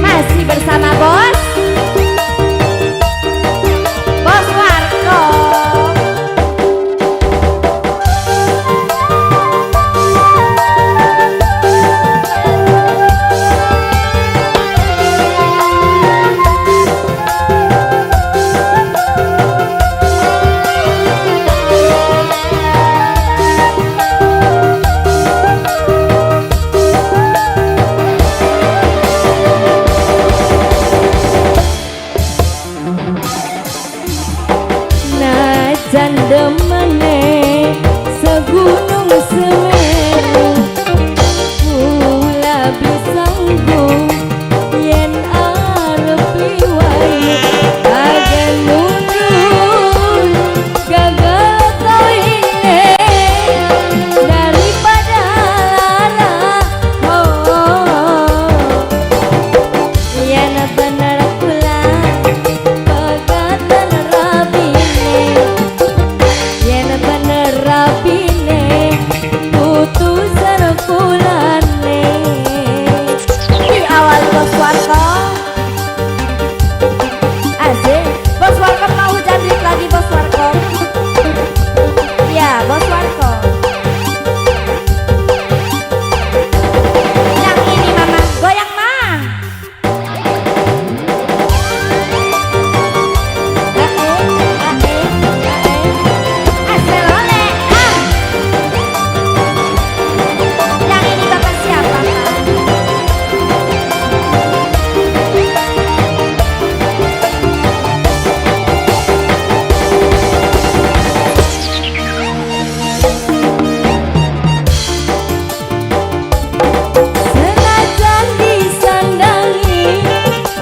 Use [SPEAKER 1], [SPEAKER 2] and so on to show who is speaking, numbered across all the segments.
[SPEAKER 1] Masih bersama Bos Warko. Najan demene segunung Semeru, kula bisanggung yen arep liwai agen mundur gagal koine daripada lara. Yen bener kula pegatan rabine, yen bener rabine putusan kulane. Di awal Bos Warko asik. Bos Warko mau jandrik lagi Bos Warko. Ya Bos Warko. Yang ini mama goyang mah. Aselole ah. Yang ini bapak siapa Pak? Senajan disandangi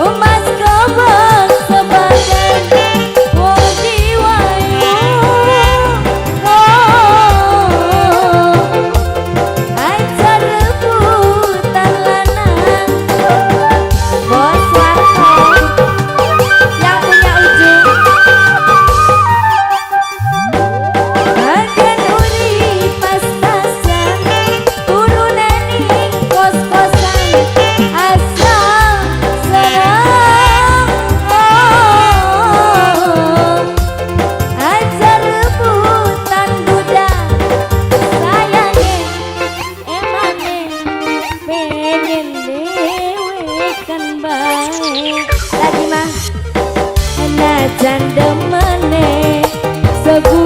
[SPEAKER 1] emas kobong sebagai wodi wayu, ajar rebutan lanang. Bos Warko yang punya ujung bagian uri pas-pasan turunani kos-kosan asal serang. Ajar rebutan budak sayangnya emangnya pengen dewekan baik lagi mah najan demene segunung